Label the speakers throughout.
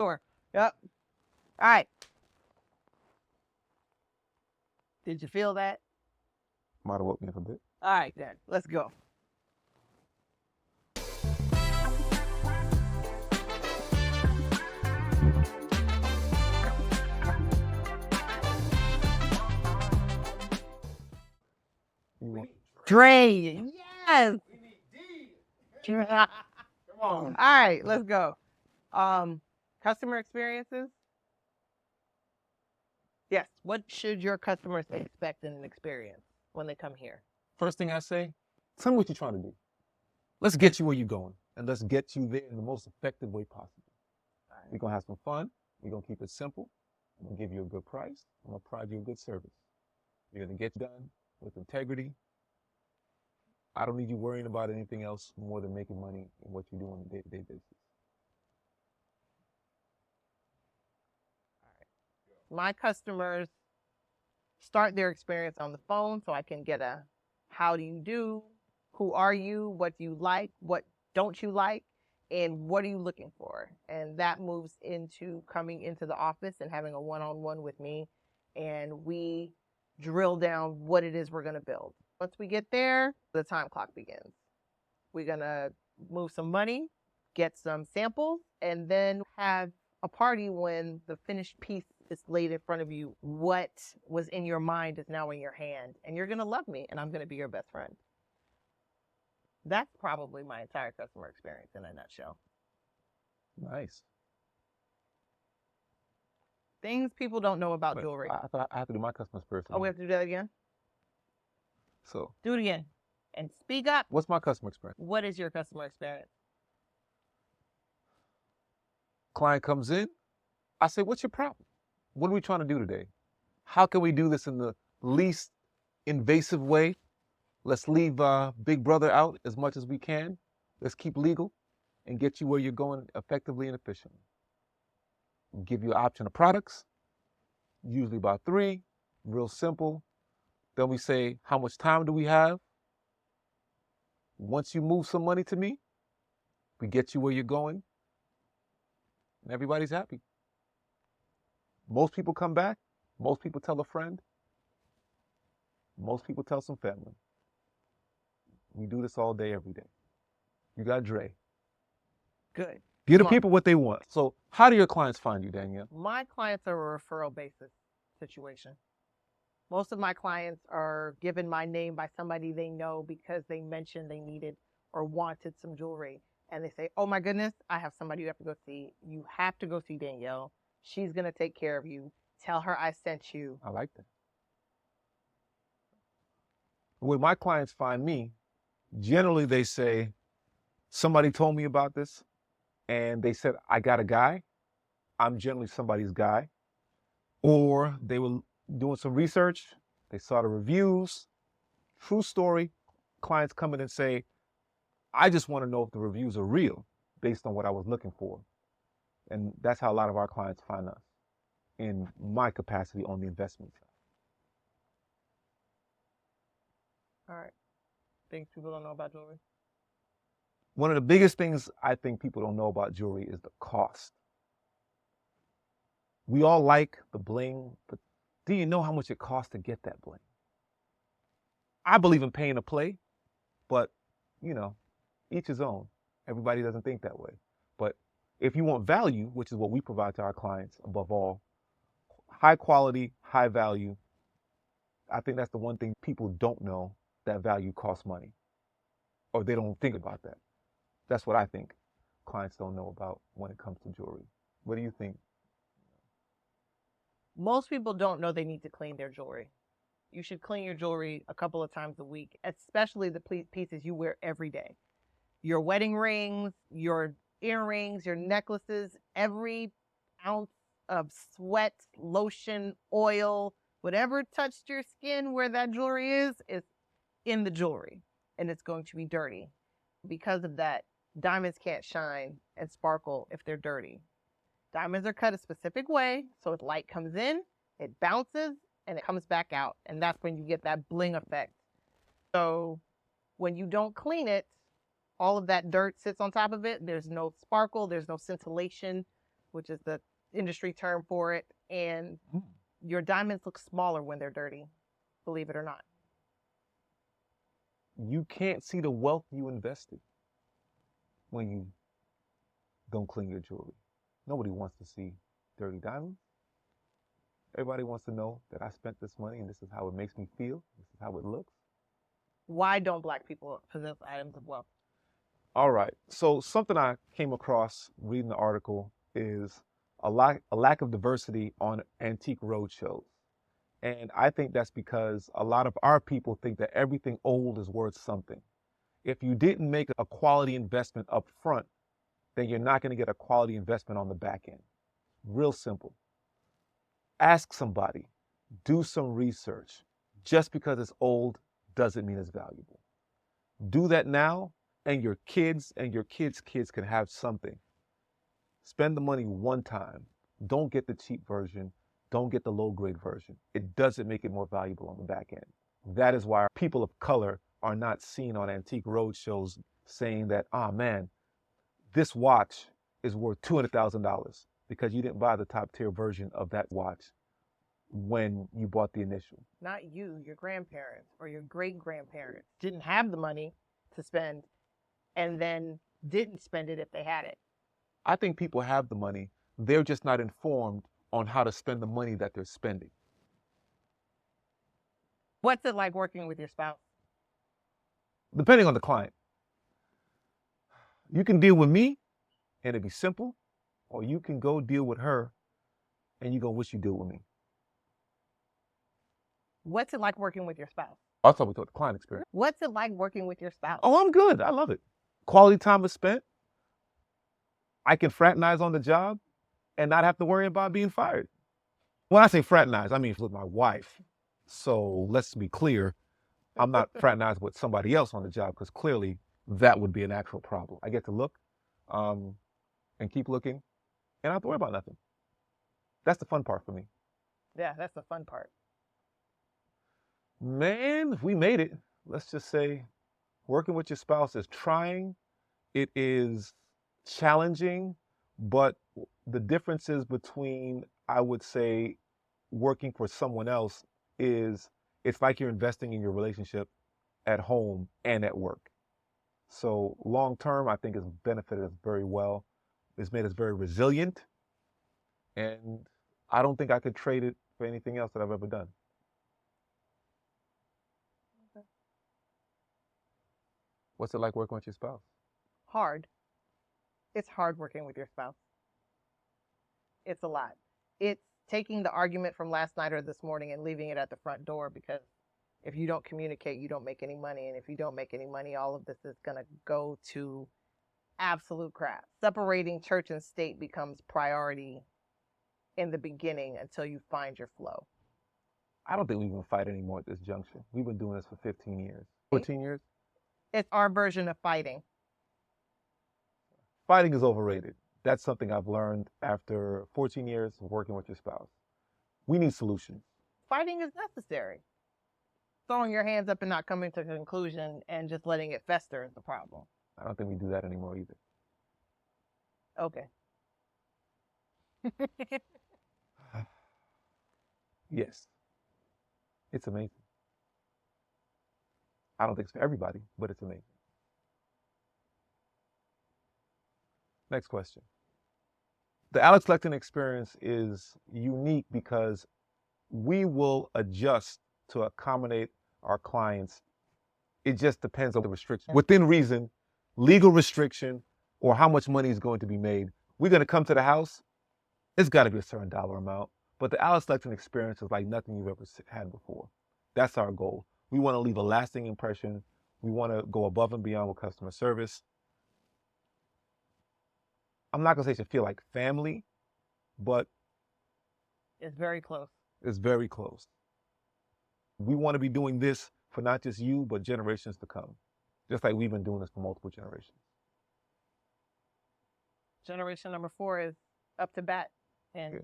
Speaker 1: Sure. Yep. All right. Did you feel that?
Speaker 2: Might have woke me up a bit.
Speaker 1: All right, then. Let's go. Dre. Yes. Come on. All right, let's go. Customer experiences. Yes. What should your customers expect in an experience when they come here?
Speaker 2: First thing I say, tell me what you're trying to do. Let's get you where you're going, and let's get you there in the most effective way possible.
Speaker 1: Right.
Speaker 2: We're going to have some fun. We're going to keep it simple. I'm going to give you a good price. I'm going to provide you a good service. You're going to get done with integrity. I don't need you worrying about anything else more than making money and what you do on a day-to-day basis.
Speaker 1: My customers start their experience on the phone so I can get a how do you do, who are you, what do you like, what don't you like, and what are you looking for? And that moves into coming into the office and having a one-on-one with me, and we drill down what it is we're going to build. Once we get there, the time clock begins. We're going to move some money, get some samples, and then have a party when the finished piece is laid in front of you. What was in your mind is now in your hand, and you're going to love me, and I'm going to be your best friend. That's probably my entire customer experience in a nutshell.
Speaker 2: Nice.
Speaker 1: Things people don't know about
Speaker 2: But
Speaker 1: jewelry.
Speaker 2: I thought I have to do my customers first.
Speaker 1: Oh, we have to do that again?
Speaker 2: So
Speaker 1: Do it again. And speak up.
Speaker 2: what's my customer experience?
Speaker 1: What is your customer experience?
Speaker 2: Client comes in. I say, what's your problem? What are we trying to do today? How can we do this in the least invasive way? Let's leave Big Brother out as much as we can. Let's keep legal and get you where you're going effectively and efficiently. Give you an option of products, usually about 3, real simple. Then we say, how much time do we have? Once you move some money to me, we get you where you're going, and everybody's happy. Most people come back. Most people tell a friend. Most people tell some family. We do this all day, every day. You got Dre.
Speaker 1: Good.
Speaker 2: Give the people what they want. So how do your clients find you, Danielle?
Speaker 1: My clients are a referral basis situation. Most of my clients are given my name by somebody they know because they mentioned they needed or wanted some jewelry. And they say, oh my goodness, I have somebody you have to go see. You have to go see Danielle. She's going to take care of you. Tell her I sent you.
Speaker 2: I like that. When my clients find me, generally they say, somebody told me about this and they said, I got a guy. I'm generally somebody's guy. Or they were doing some research. They saw the reviews. True story. Clients come in and say, I just want to know if the reviews are real based on what I was looking for. And that's how a lot of our clients find us in my capacity on the investment side.
Speaker 1: All right. Things people don't know about jewelry.
Speaker 2: One of the biggest things I think people don't know about jewelry is the cost. We all like the bling, but do you know how much it costs to get that bling? I believe in paying to play, but, you know, each his own. Everybody doesn't think that way. But if you want value, which is what we provide to our clients above all, high quality, high value, I think that's the one thing people don't know, that value costs money. Or they don't think about that. That's what I think clients don't know about when it comes to jewelry. What do you think?
Speaker 1: Most people don't know they need to clean their jewelry. You should clean your jewelry a couple of times a week, especially the pieces you wear every day. Your wedding rings, your earrings, your necklaces, every ounce of sweat, lotion, oil, whatever touched your skin where that jewelry is in the jewelry, and it's going to be dirty. Because of that, diamonds can't shine and sparkle if they're dirty. Diamonds are cut a specific way, so as light comes in, it bounces, and it comes back out, and that's when you get that bling effect. So when you don't clean it, all of that dirt sits on top of it. There's no sparkle, there's no scintillation, which is the industry term for it. And
Speaker 2: Mm.
Speaker 1: your diamonds look smaller when they're dirty, believe it or not.
Speaker 2: You can't see the wealth you invested when you don't clean your jewelry. Nobody wants to see dirty diamonds. Everybody wants to know that I spent this money and this is how it makes me feel. This is how it looks.
Speaker 1: Why don't Black people possess items of wealth?
Speaker 2: All right. So something I came across reading the article is a lack of diversity on antique roadshows. And I think that's because a lot of our people think that everything old is worth something. If you didn't make a quality investment up front, then you're not going to get a quality investment on the back end. Real simple. Ask somebody, do some research. Just because it's old doesn't mean it's valuable. Do that now, and your kids and your kids' kids can have something. Spend the money one time. Don't get the cheap version. Don't get the low grade version. It doesn't make it more valuable on the back end. That is why people of color are not seen on antique roadshows saying that, ah, man, this watch is worth $200,000 because you didn't buy the top tier version of that watch when you bought the initial.
Speaker 1: Not you, your grandparents or your great grandparents didn't have the money to spend and then didn't spend it if they had it.
Speaker 2: I think people have the money. They're just not informed on how to spend the money that they're spending.
Speaker 1: What's it like working with your spouse?
Speaker 2: Depending on the client. You can deal with me and it'd be simple, or you can go deal with her and you're going to wish you deal with me.
Speaker 1: What's it like working with your spouse?
Speaker 2: I'll talk about the client experience.
Speaker 1: What's it like working with your spouse?
Speaker 2: Oh, I'm good. I love it. Quality time is spent. I can fraternize on the job and not have to worry about being fired. When I say fraternize, I mean with my wife. So let's be clear. I'm not fraternizing with somebody else on the job because clearly that would be an actual problem. I get to look and keep looking and I don't have to worry about nothing. That's the fun part for me.
Speaker 1: Yeah, that's the fun part.
Speaker 2: Man, we made it. Let's just say working with your spouse is trying. It is challenging, but the differences between, I would say, working for someone else is it's like you're investing in your relationship at home and at work. So long term, I think it's benefited us very well. It's made us very resilient. And I don't think I could trade it for anything else that I've ever done.
Speaker 1: Okay.
Speaker 2: What's it like working with your spouse?
Speaker 1: Hard. It's hard working with your spouse. It's a lot. It's taking the argument from last night or this morning and leaving it at the front door because if you don't communicate, you don't make any money. And if you don't make any money, all of this is going to go to absolute crap. Separating church and state becomes priority in the beginning until you find your flow.
Speaker 2: I don't think we even fight anymore at this juncture. We've been doing this for 15 years. 14 years?
Speaker 1: It's our version of fighting.
Speaker 2: Fighting is overrated. That's something I've learned after 14 years of working with your spouse. We need solutions.
Speaker 1: Fighting is necessary. Throwing your hands up and not coming to a conclusion and just letting it fester is the problem.
Speaker 2: I don't think we do that anymore either.
Speaker 1: Okay.
Speaker 2: Yes. It's amazing. I don't think it's for everybody, but it's amazing. Next question. The Alex Lexington experience is unique because we will adjust to accommodate our clients. It just depends on the restriction. Within reason, legal restriction, or how much money is going to be made. We're going to come to the house. It's got to be a certain dollar amount. But the Alex Lexington experience is like nothing you've ever had before. That's our goal. We want to leave a lasting impression. We want to go above and beyond with customer service. I'm not going to say it should feel like family, but
Speaker 1: It's very close.
Speaker 2: it's very close. We want to be doing this for not just you, but generations to come. Just like we've been doing this for multiple generations.
Speaker 1: Generation number 4 is up to bat in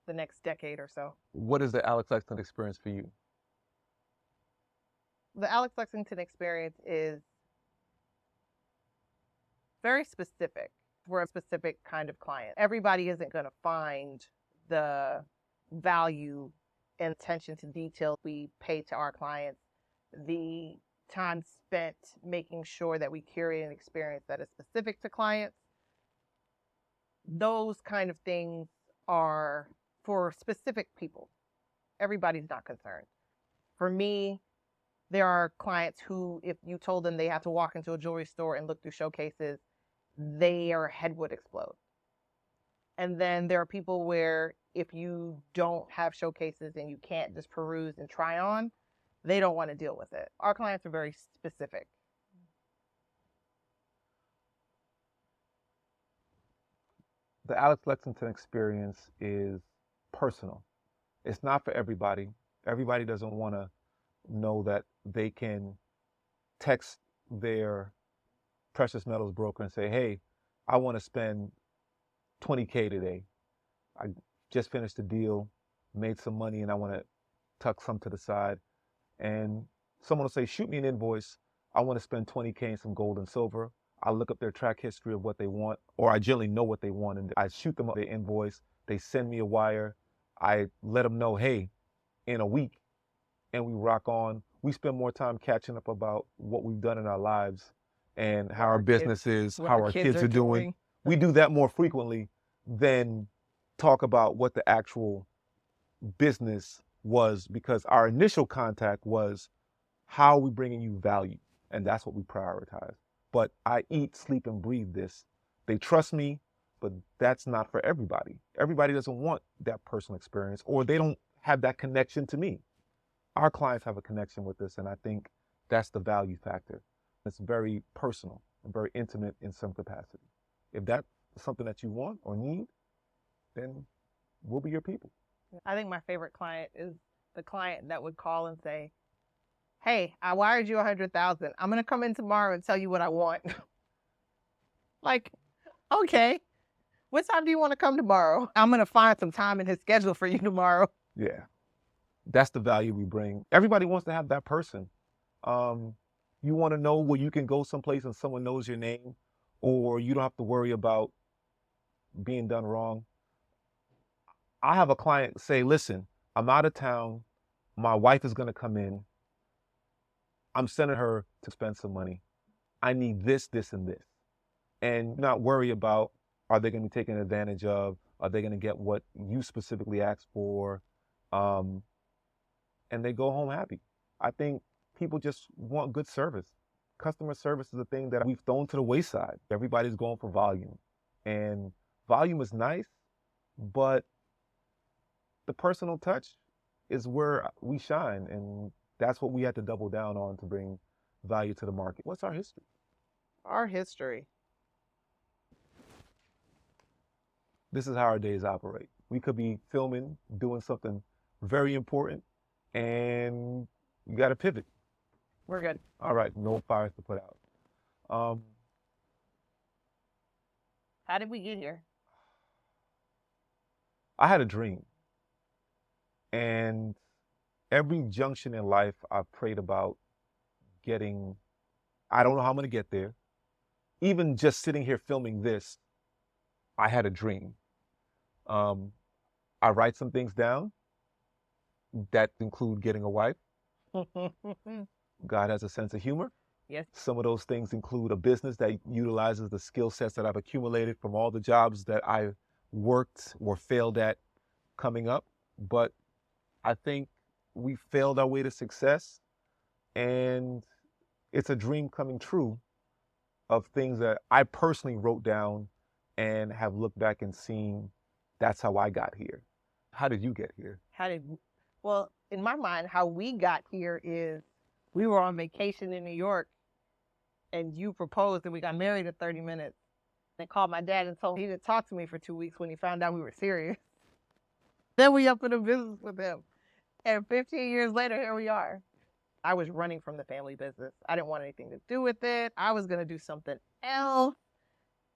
Speaker 1: the next decade or so.
Speaker 2: What is the Alex Lexington experience for you?
Speaker 1: The Alex Lexington experience is very specific. for a specific kind of client. Everybody isn't going to find the value and attention to detail we pay to our clients, the time spent making sure that we curate an experience that is specific to clients. Those kind of things are for specific people. Everybody's not concerned. For me, there are clients who, if you told them they have to walk into a jewelry store and look through showcases, their head would explode. And then there are people where if you don't have showcases and you can't just peruse and try on, they don't want to deal with it. Our clients are very specific.
Speaker 2: The Alex Lexington experience is personal. It's not for everybody. Everybody doesn't want to know that they can text their precious metals broker and say, hey, I want to spend $20K today. I just finished a deal, made some money, and I want to tuck some to the side. And someone will say, shoot me an invoice. I want to spend $20K in some gold and silver. I look up their track history of what they want, or I generally know what they want, and I shoot them up their invoice. They send me a wire. I let them know, hey, in a week, and we rock on. We spend more time catching up about what we've done in our lives and how our business is, how our kids are doing. We do that more frequently than talk about what the actual business was, because our initial contact was, how are we bringing you value? And that's what we prioritize. But I eat, sleep, and breathe this. They trust me, but that's not for everybody. Everybody doesn't want that personal experience, or they don't have that connection to me. Our clients have a connection with us, and I think that's the value factor. It's very personal and very intimate in some capacity. If that's something that you want or need, then we'll be your people.
Speaker 1: I think my favorite client is the client that would call and say, hey, I wired you 100,000. I'm going to come in tomorrow and tell you what I want. Like, okay, what time do you want to come tomorrow? I'm going to find some time in his schedule for you tomorrow.
Speaker 2: Yeah, that's the value we bring. Everybody wants to have that person. You want to know where you can go someplace and someone knows your name, or you don't have to worry about being done wrong. I have a client say, listen, I'm out of town. My wife is going to come in. I'm sending her to spend some money. I need this, this, and this. And not worry about, are they going to be taken advantage of? Are they going to get what you specifically asked for? And they go home happy. I think people just want good service. Customer service is a thing that we've thrown to the wayside. Everybody's going for volume. And volume is nice, but the personal touch is where we shine. And that's what we had to double down on to bring value to the market. What's our history?
Speaker 1: Our history.
Speaker 2: This is how our days operate. We could be filming, doing something very important, and you got to pivot.
Speaker 1: We're good.
Speaker 2: All right, no fires to put out.
Speaker 1: How did we get here?
Speaker 2: I had a dream. And every junction in life, I've prayed about getting, I don't know how I'm going to get there. Even just sitting here filming this, I had a dream. I write some things down that include getting a wife. God has a sense of humor.
Speaker 1: Yes.
Speaker 2: Some of those things include a business that utilizes the skill sets that I've accumulated from all the jobs that I worked or failed at coming up. But I think we failed our way to success, and it's a dream coming true of things that I personally wrote down and have looked back and seen. That's how I got here. How did you get here?
Speaker 1: Well, in my mind, how we got here is we were on vacation in New York, and you proposed, and we got married in 30 minutes. They called my dad and told him he didn't talk to me for 2 weeks when he found out we were serious. Then we up in a business with him. And 15 years later, here we are. I was running from the family business. I didn't want anything to do with it. I was going to do something else.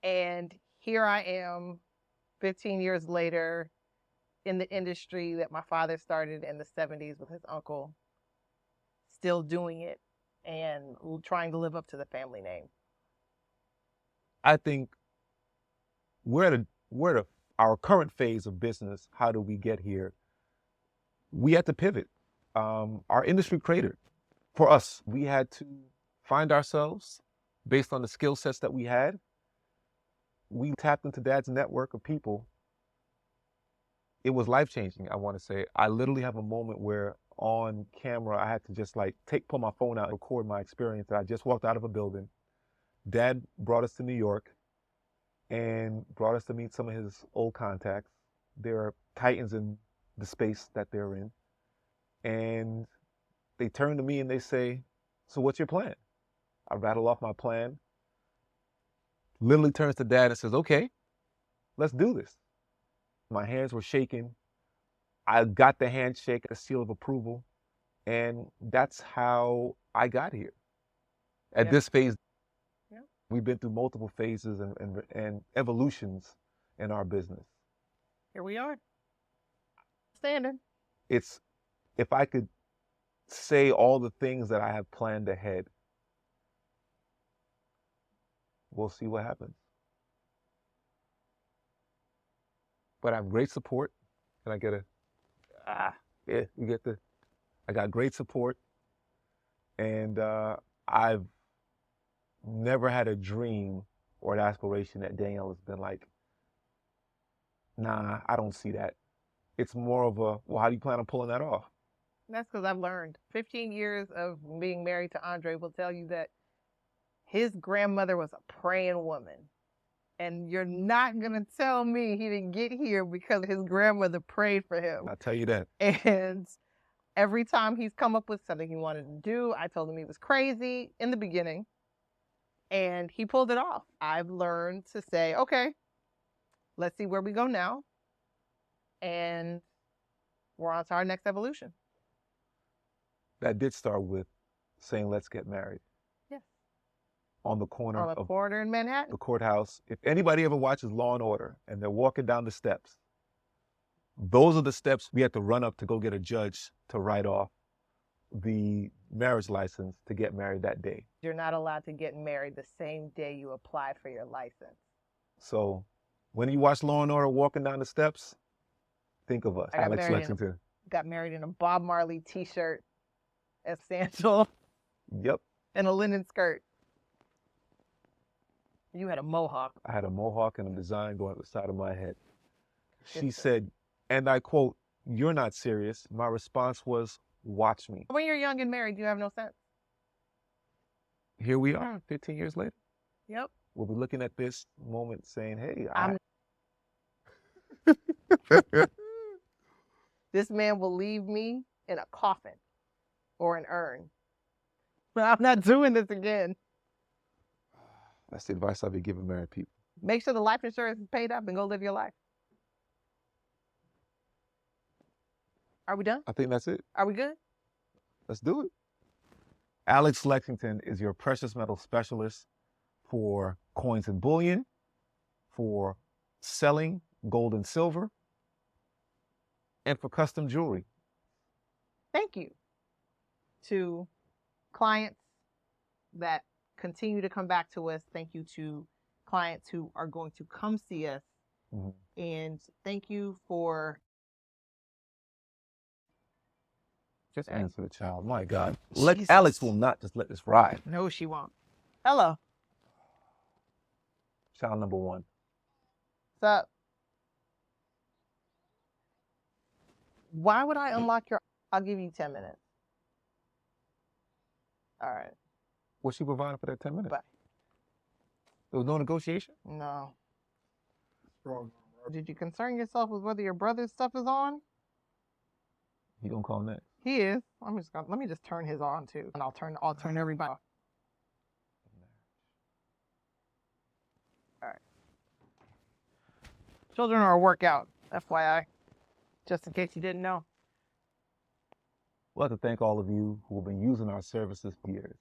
Speaker 1: And here I am, 15 years later, in the industry that my father started in the 70s with his uncle, still doing it and trying to live up to the family name.
Speaker 2: I think we're at our current phase of business. How do we get here? We had to pivot. Our industry cratered. For us, we had to find ourselves based on the skill sets that we had. We tapped into Dad's network of people. It was life-changing, I want to say. I literally have a moment where on camera, I had to just like pull my phone out and record my experience. I just walked out of a building. Dad brought us to New York and brought us to meet some of his old contacts. There are titans in the space that they're in. And they turn to me and they say, so what's your plan? I rattle off my plan. Literally turns to Dad and says, okay, let's do this. My hands were shaking. I got the handshake, a seal of approval. And that's how I got here. At this phase, we've been through multiple phases and evolutions in our business.
Speaker 1: Here we are. Standing.
Speaker 2: It's, if I could say all the things that I have planned ahead, we'll see what happens. But I have great support. Can I get a, yeah, you get the, I got great support. And I've never had a dream or an aspiration that Danielle has been like, nah, I don't see that. It's more of a, well, how do you plan on pulling that off?
Speaker 1: That's because I've learned. 15 years of being married to Andre will tell you that his grandmother was a praying woman. And you're not going to tell me he didn't get here because his grandmother prayed for him.
Speaker 2: I'll tell you that.
Speaker 1: And every time he's come up with something he wanted to do, I told him he was crazy in the beginning. And he pulled it off. I've learned to say, okay, let's see where we go now. And we're on to our next evolution.
Speaker 2: That did start with saying, let's get married.
Speaker 1: Yes.
Speaker 2: On the corner
Speaker 1: of corner in Manhattan.
Speaker 2: The courthouse. If anybody ever watches Law and Order and they're walking down the steps, those are the steps we had to run up to go get a judge to write off the marriage license to get married that day.
Speaker 1: You're not allowed to get married the same day you apply for your license.
Speaker 2: So when you watch Law and Order walking down the steps, think of us, Alex Lexington.
Speaker 1: Got married in a Bob Marley t-shirt, a sandal,
Speaker 2: yep,
Speaker 1: and a linen skirt. You had a mohawk.
Speaker 2: I had a mohawk and a design going up the side of my head. She said, and I quote, "You're not serious." My response was, "Watch me."
Speaker 1: When you're young and married, you have no sense.
Speaker 2: Here we are, 15 years later.
Speaker 1: Yep.
Speaker 2: We'll be looking at this moment saying, hey,
Speaker 1: this man will leave me in a coffin or an urn. But I'm not doing this again.
Speaker 2: That's the advice I'll be giving married people.
Speaker 1: Make sure the life insurance is paid up and go live your life. Are we done?
Speaker 2: I think that's it.
Speaker 1: Are we good?
Speaker 2: Let's do it. Alex Lexington is your precious metal specialist for coins and bullion, for selling gold and silver, and for custom jewelry.
Speaker 1: Thank you to clients that continue to come back to us. Thank you to clients who are going to come see us. Mm-hmm. And thank you for...
Speaker 2: Just answer the child. My God. Alex will not just let this ride.
Speaker 1: No, she won't. Hello.
Speaker 2: Child number one.
Speaker 1: What's up? Why would I unlock your... I'll give you 10 minutes. All right.
Speaker 2: What's she providing for that 10 minutes?
Speaker 1: Bye.
Speaker 2: There was no negotiation?
Speaker 1: No. Did you concern yourself with whether your brother's stuff is on?
Speaker 2: He gonna call next.
Speaker 1: He is. Let me just turn his on too, and I'll turn everybody off. All right. Children are a workout, FYI, just in case you didn't know.
Speaker 2: We'd like to thank all of you who have been using our services for years.